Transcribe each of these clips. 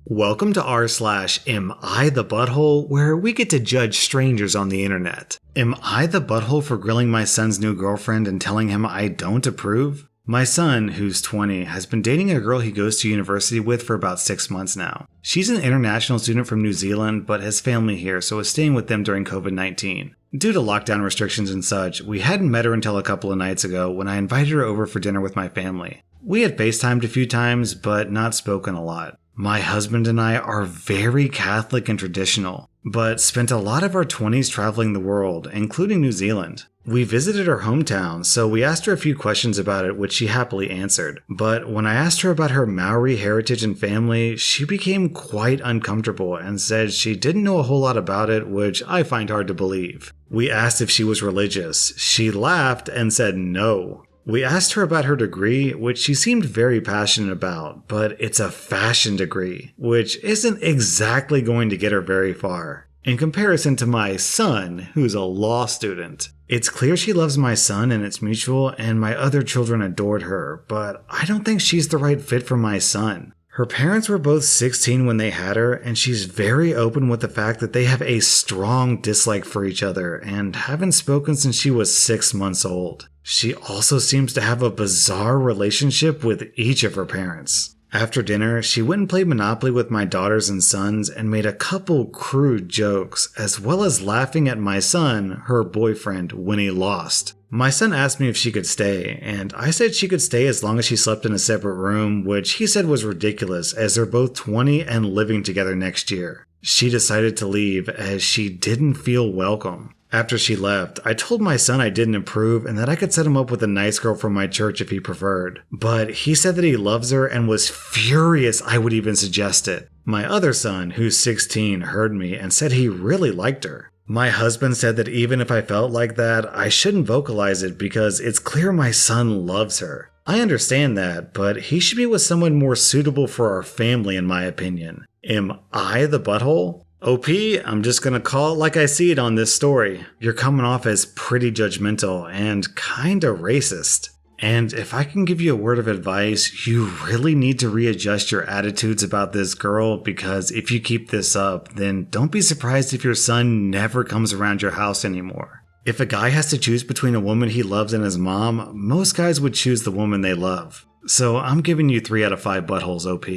Welcome to rSlash Am I the Butthole, where we get to judge strangers on the internet. Am I the butthole for grilling my son's new girlfriend and telling him I don't approve? My son, who's 20, has been dating a girl he goes to university with for about 6 months now. She's an international student from New Zealand, but has family here, so is staying with them during COVID-19. Due to lockdown restrictions and such, we hadn't met her until a couple of nights ago when I invited her over for dinner with my family. We had FaceTimed a few times, but not spoken a lot. My husband and I are very Catholic and traditional, but spent a lot of our 20s traveling the world, including New Zealand. We visited her hometown, so we asked her a few questions about it, which she happily answered. But when I asked her about her Maori heritage and family, she became quite uncomfortable and said she didn't know a whole lot about it, which I find hard to believe. We asked if she was religious. She laughed and said no. We asked her about her degree, which she seemed very passionate about, but it's a fashion degree, which isn't exactly going to get her very far. In comparison to my son, who's a law student. It's clear she loves my son and it's mutual, and my other children adored her, but I don't think she's the right fit for my son. Her parents were both 16 when they had her, and she's very open with the fact that they have a strong dislike for each other and haven't spoken since she was 6 months old. She also seems to have a bizarre relationship with each of her parents. After dinner, she went and played Monopoly with my daughters and sons and made a couple crude jokes, as well as laughing at my son, her boyfriend, when he lost. My son asked me if she could stay, and I said she could stay as long as she slept in a separate room, which he said was ridiculous as they're both 20 and living together next year. She decided to leave as she didn't feel welcome. After she left, I told my son I didn't approve and that I could set him up with a nice girl from my church if he preferred. But he said that he loves her and was furious I would even suggest it. My other son, who's 16, heard me and said he really liked her. My husband said that even if I felt like that, I shouldn't vocalize it because it's clear my son loves her. I understand that, but he should be with someone more suitable for our family in my opinion. Am I the butthole? OP, I'm just gonna call it like I see it on this story. You're coming off as pretty judgmental and kinda racist. And if I can give you a word of advice, you really need to readjust your attitudes about this girl, because if you keep this up, then don't be surprised if your son never comes around your house anymore. If a guy has to choose between a woman he loves and his mom, most guys would choose the woman they love. So I'm giving you 3 out of 5 buttholes, OP.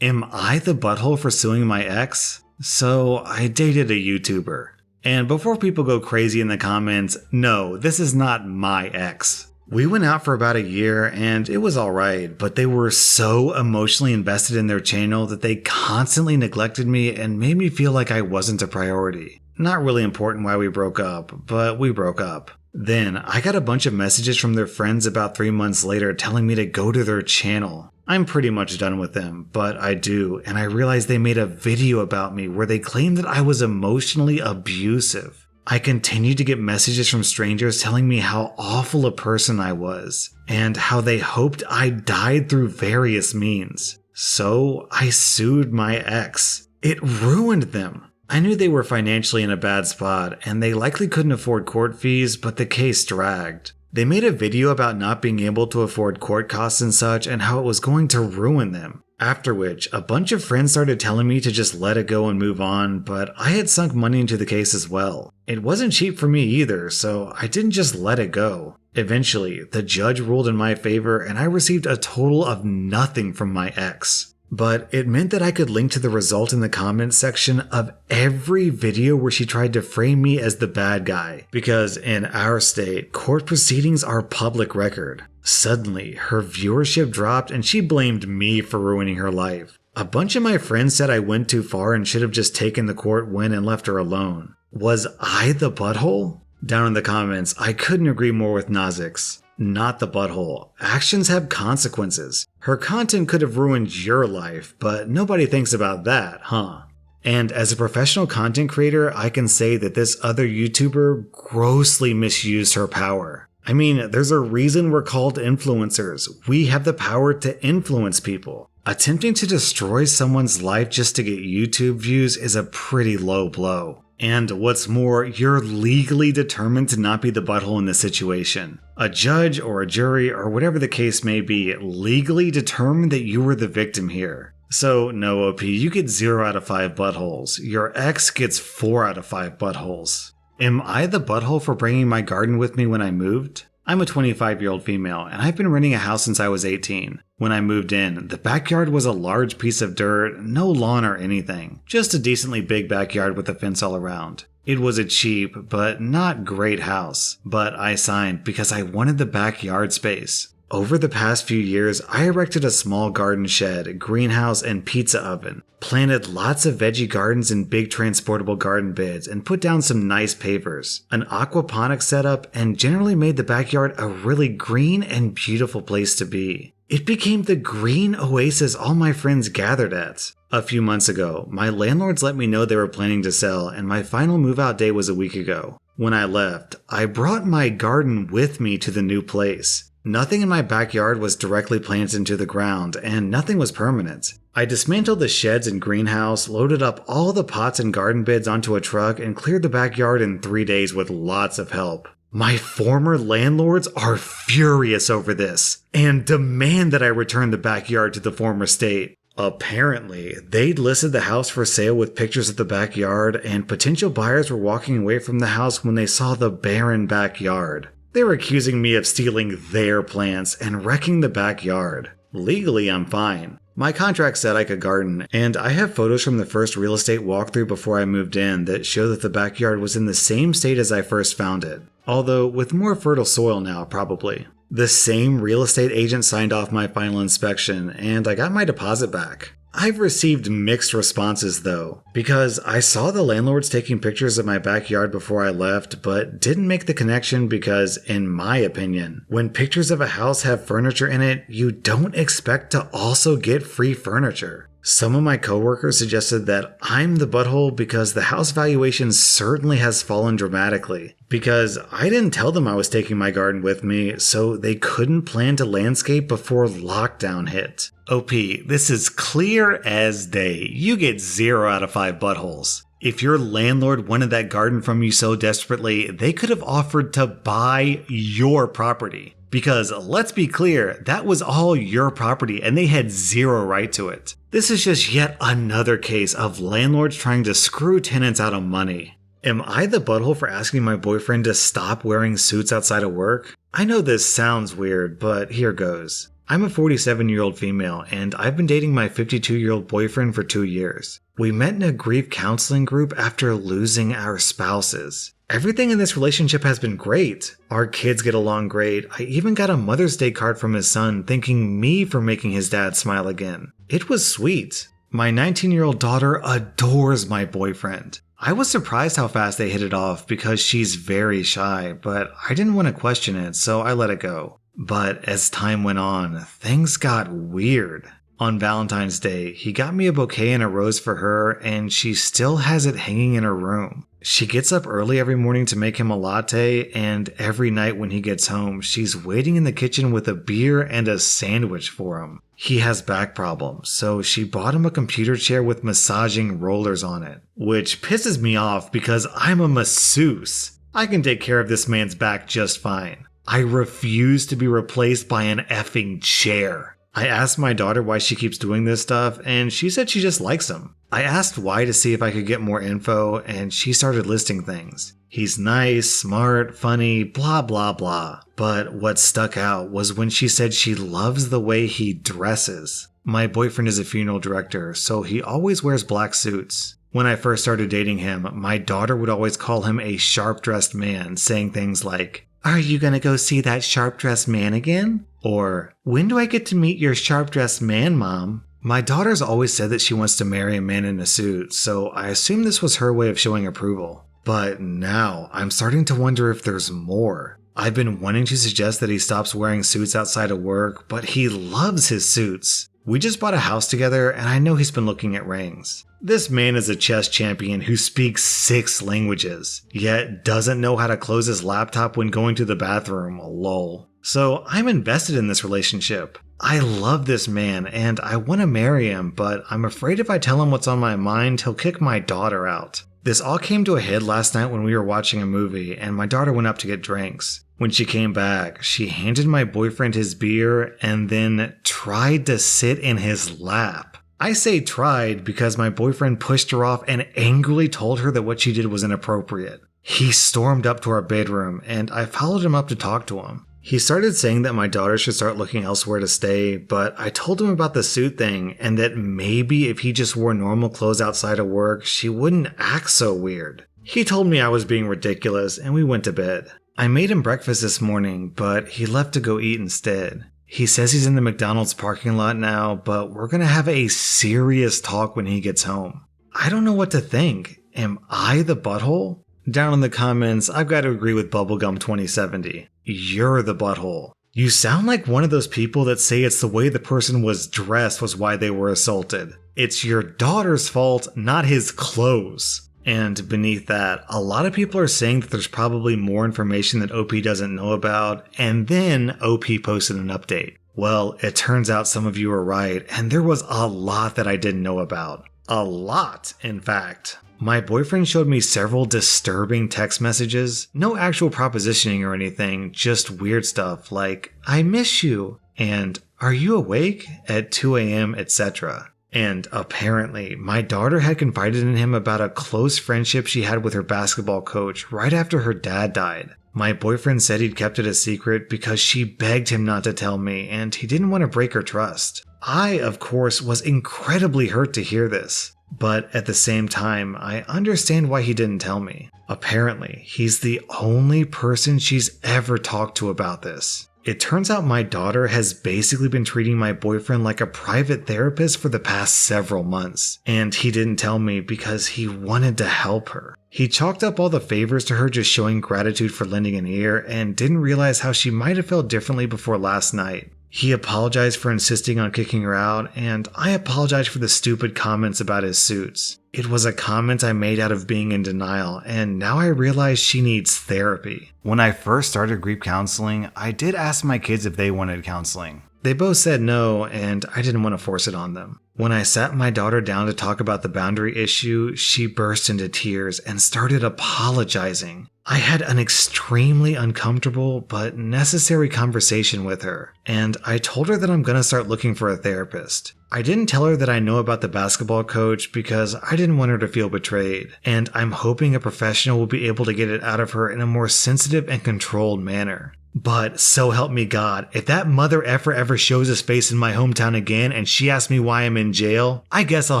Am I the butthole for suing my ex? So I dated a YouTuber. And before people go crazy in the comments, no, this is not my ex. We went out for about a year and it was alright, but they were so emotionally invested in their channel that they constantly neglected me and made me feel like I wasn't a priority. Not really important why we broke up, but we broke up. Then I got a bunch of messages from their friends about 3 months later telling me to go to their channel. I'm pretty much done with them, but I do, and I realized they made a video about me where they claimed that I was emotionally abusive. I continued to get messages from strangers telling me how awful a person I was, and how they hoped I died through various means. So I sued my ex. It ruined them. I knew they were financially in a bad spot, and they likely couldn't afford court fees, but the case dragged. They made a video about not being able to afford court costs and such, and how it was going to ruin them. After which, a bunch of friends started telling me to just let it go and move on, but I had sunk money into the case as well. It wasn't cheap for me either, so I didn't just let it go. Eventually, the judge ruled in my favor and I received a total of nothing from my ex. But it meant that I could link to the result in the comments section of every video where she tried to frame me as the bad guy, because in our state, court proceedings are public record. Suddenly, her viewership dropped and she blamed me for ruining her life. A bunch of my friends said I went too far and should have just taken the court win and left her alone. Was I the butthole? Down in the comments, I couldn't agree more with Nazix. Not the butthole. Actions have consequences. Her content could have ruined your life, but nobody thinks about that, huh? And as a professional content creator, I can say that this other YouTuber grossly misused her power. I mean, there's a reason we're called influencers. We have the power to influence people. Attempting to destroy someone's life just to get YouTube views is a pretty low blow. And what's more, you're legally determined to not be the butthole in this situation. A judge or a jury or whatever the case may be legally determined that you were the victim here. So, no, OP, you get 0 out of 5 buttholes. Your ex gets 4 out of 5 buttholes. Am I the butthole for bringing my garden with me when I moved? I'm a 25-year-old female, and I've been renting a house since I was 18. When I moved in, the backyard was a large piece of dirt, no lawn or anything, just a decently big backyard with a fence all around. It was a cheap, but not great house, but I signed because I wanted the backyard space. Over the past few years, I erected a small garden shed, greenhouse, and pizza oven, planted lots of veggie gardens in big transportable garden beds, and put down some nice pavers, an aquaponics setup, and generally made the backyard a really green and beautiful place to be. It became the green oasis all my friends gathered at. A few months ago, my landlords let me know they were planning to sell, and my final move-out day was a week ago. When I left, I brought my garden with me to the new place. Nothing in my backyard was directly planted into the ground, and nothing was permanent. I dismantled the sheds and greenhouse, loaded up all the pots and garden beds onto a truck, and cleared the backyard in 3 days with lots of help. My former landlords are furious over this, and demand that I return the backyard to the former state. Apparently, they'd listed the house for sale with pictures of the backyard, and potential buyers were walking away from the house when they saw the barren backyard. They were accusing me of stealing their plants and wrecking the backyard. Legally, I'm fine. My contract said I could garden, and I have photos from the first real estate walkthrough before I moved in that show that the backyard was in the same state as I first found it. Although with more fertile soil now, probably. The same real estate agent signed off my final inspection, and I got my deposit back. I've received mixed responses though, because I saw the landlords taking pictures of my backyard before I left, but didn't make the connection because, in my opinion, when pictures of a house have furniture in it, you don't expect to also get free furniture. Some of my coworkers suggested that I'm the butthole because the house valuation certainly has fallen dramatically. Because I didn't tell them I was taking my garden with me, so they couldn't plan to landscape before lockdown hit. OP, this is clear as day. You get 0 out of 5 buttholes. If your landlord wanted that garden from you so desperately, they could have offered to buy your property. Because let's be clear, that was all your property and they had 0 right to it. This is just yet another case of landlords trying to screw tenants out of money. Am I the butthole for asking my boyfriend to stop wearing suits outside of work? I know this sounds weird, but here goes. I'm a 47-year-old female, and I've been dating my 52-year-old boyfriend for 2 years. We met in a grief counseling group after losing our spouses. Everything in this relationship has been great. Our kids get along great. I even got a Mother's Day card from his son thanking me for making his dad smile again. It was sweet. My 19-year-old daughter adores my boyfriend. I was surprised how fast they hit it off because she's very shy, but I didn't want to question it, so I let it go. But as time went on, things got weird. On Valentine's Day, he got me a bouquet and a rose for her, and she still has it hanging in her room. She gets up early every morning to make him a latte, and every night when he gets home, she's waiting in the kitchen with a beer and a sandwich for him. He has back problems, so she bought him a computer chair with massaging rollers on it, which pisses me off because I'm a masseuse. I can take care of this man's back just fine. I refuse to be replaced by an effing chair. I asked my daughter why she keeps doing this stuff, and she said she just likes him. I asked why to see if I could get more info, and she started listing things. He's nice, smart, funny, blah blah blah. But what stuck out was when she said she loves the way he dresses. My boyfriend is a funeral director, so he always wears black suits. When I first started dating him, my daughter would always call him a sharp-dressed man, saying things like, "Are you gonna go see that sharp-dressed man again?" Or, "When do I get to meet your sharp-dressed man, Mom?" My daughter's always said that she wants to marry a man in a suit, so I assume this was her way of showing approval. But now, I'm starting to wonder if there's more. I've been wanting to suggest that he stops wearing suits outside of work, but he loves his suits. We just bought a house together, and I know he's been looking at rings. This man is a chess champion who speaks 6 languages, yet doesn't know how to close his laptop when going to the bathroom, lol. So I'm invested in this relationship. I love this man, and I want to marry him, but I'm afraid if I tell him what's on my mind, he'll kick my daughter out. This all came to a head last night when we were watching a movie, and my daughter went up to get drinks. When she came back, she handed my boyfriend his beer and then tried to sit in his lap. I say tried because my boyfriend pushed her off and angrily told her that what she did was inappropriate. He stormed up to our bedroom and I followed him up to talk to him. He started saying that my daughter should start looking elsewhere to stay, but I told him about the suit thing and that maybe if he just wore normal clothes outside of work, she wouldn't act so weird. He told me I was being ridiculous and we went to bed. I made him breakfast this morning, but he left to go eat instead. He says he's in the McDonald's parking lot now, but we're gonna have a serious talk when he gets home. I don't know what to think. Am I the butthole? Down in the comments, I've got to agree with Bubblegum 2070. You're the butthole. You sound like one of those people that say it's the way the person was dressed was why they were assaulted. It's your daughter's fault, not his clothes. And beneath that, a lot of people are saying that there's probably more information that OP doesn't know about, and then OP posted an update. Well, it turns out some of you are right, and there was a lot that I didn't know about. A lot, in fact. My boyfriend showed me several disturbing text messages. No actual propositioning or anything, just weird stuff like, I miss you, and are you awake at 2 a.m., etc. And apparently, my daughter had confided in him about a close friendship she had with her basketball coach right after her dad died. My boyfriend said he'd kept it a secret because she begged him not to tell me and he didn't want to break her trust. I, of course, was incredibly hurt to hear this. But at the same time, I understand why he didn't tell me. Apparently, he's the only person she's ever talked to about this. It turns out my daughter has basically been treating my boyfriend like a private therapist for the past several months, and he didn't tell me because he wanted to help her. He chalked up all the favors to her just showing gratitude for lending an ear and didn't realize how she might have felt differently before last night. He apologized for insisting on kicking her out, and I apologized for the stupid comments about his suits. It was a comment I made out of being in denial, and now I realize she needs therapy. When I first started grief counseling, I did ask my kids if they wanted counseling. They both said no, and I didn't want to force it on them. When I sat my daughter down to talk about the boundary issue, she burst into tears and started apologizing. I had an extremely uncomfortable but necessary conversation with her, and I told her that I'm going to start looking for a therapist. I didn't tell her that I know about the basketball coach because I didn't want her to feel betrayed, and I'm hoping a professional will be able to get it out of her in a more sensitive and controlled manner. But so help me God, if that mother effer ever shows his face in my hometown again and she asks me why I'm in jail, I guess I'll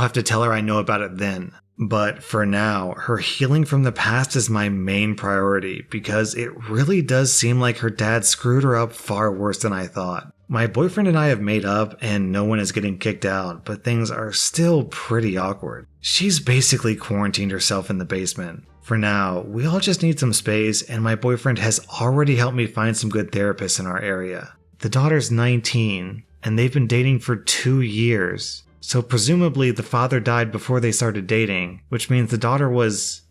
have to tell her I know about it then. But for now, her healing from the past is my main priority because it really does seem like her dad screwed her up far worse than I thought. My boyfriend and I have made up and no one is getting kicked out, but things are still pretty awkward. She's basically quarantined herself in the basement. For now, we all just need some space and my boyfriend has already helped me find some good therapists in our area. The daughter's 19 and they've been dating for 2 years. So presumably the father died before they started dating, which means the daughter was,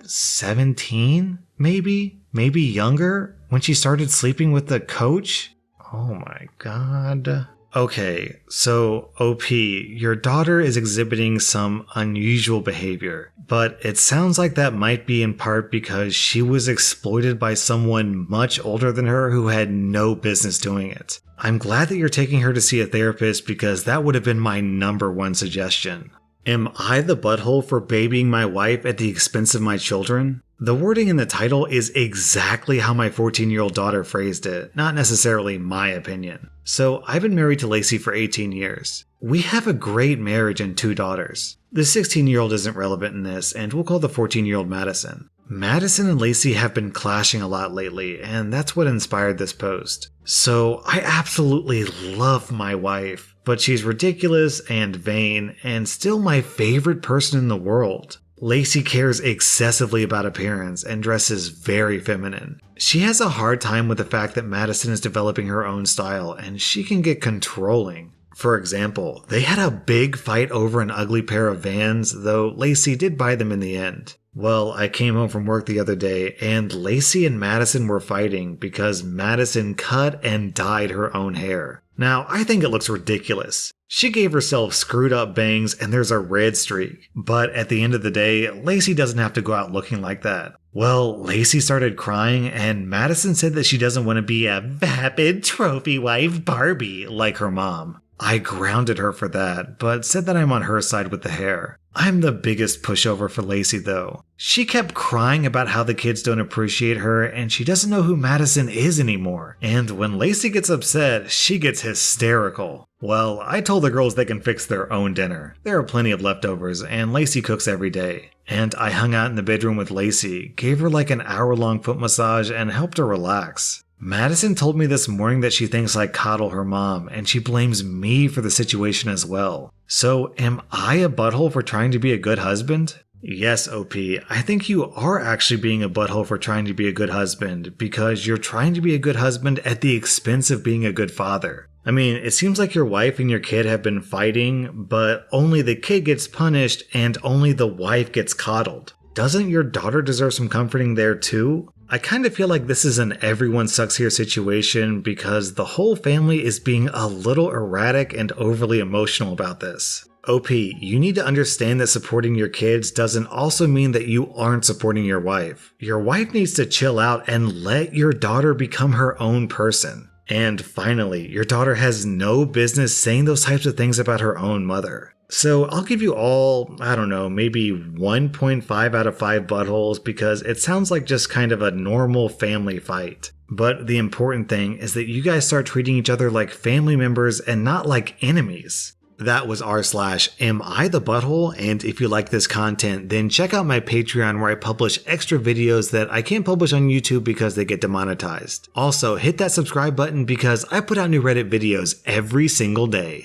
17? Maybe younger when she started sleeping with the coach? Oh my God. Okay, so OP, your daughter is exhibiting some unusual behavior, but it sounds like that might be in part because she was exploited by someone much older than her who had no business doing it. I'm glad that you're taking her to see a therapist because that would have been my #1 suggestion. Am I the butthole for babying my wife at the expense of my children? The wording in the title is exactly how my 14-year-old daughter phrased it, not necessarily my opinion. So I've been married to Lacey for 18 years. We have a great marriage and 2 daughters. The 16-year-old isn't relevant in this, and we'll call the 14-year-old Madison. Madison and Lacey have been clashing a lot lately, and that's what inspired this post. So I absolutely love my wife, but she's ridiculous and vain, and still my favorite person in the world. Lacey cares excessively about appearance and dresses very feminine. She has a hard time with the fact that Madison is developing her own style, and she can get controlling. For example, they had a big fight over an ugly pair of Vans, though Lacey did buy them in the end. Well, I came home from work the other day, and Lacey and Madison were fighting because Madison cut and dyed her own hair. Now, I think it looks ridiculous. She gave herself screwed up bangs and there's a red streak. But at the end of the day, Lacey doesn't have to go out looking like that. Well, Lacey started crying and Madison said that she doesn't want to be a vapid trophy wife Barbie like her mom. I grounded her for that, but said that I'm on her side with the hair. I'm the biggest pushover for Lacey though. She kept crying about how the kids don't appreciate her and she doesn't know who Madison is anymore. And when Lacey gets upset, she gets hysterical. Well, I told the girls they can fix their own dinner. There are plenty of leftovers and Lacey cooks every day. And I hung out in the bedroom with Lacey, gave her like an hour-long foot massage and helped her relax. Madison told me this morning that she thinks I coddle her mom, and she blames me for the situation as well. So, am I a butthole for trying to be a good husband? Yes, OP, I think you are actually being a butthole for trying to be a good husband, because you're trying to be a good husband at the expense of being a good father. I mean, it seems like your wife and your kid have been fighting, but only the kid gets punished and only the wife gets coddled. Doesn't your daughter deserve some comforting there too? I kind of feel like this is an everyone sucks here situation because the whole family is being a little erratic and overly emotional about this. OP, you need to understand that supporting your kids doesn't also mean that you aren't supporting your wife. Your wife needs to chill out and let your daughter become her own person. And finally, your daughter has no business saying those types of things about her own mother. So I'll give you all, I don't know, maybe 1.5 out of 5 buttholes because it sounds like just kind of a normal family fight. But the important thing is that you guys start treating each other like family members and not like enemies. That was rSlash AmITheButthole, and if you like this content, then check out my Patreon where I publish extra videos that I can't publish on YouTube because they get demonetized. Also, hit that subscribe button because I put out new Reddit videos every single day.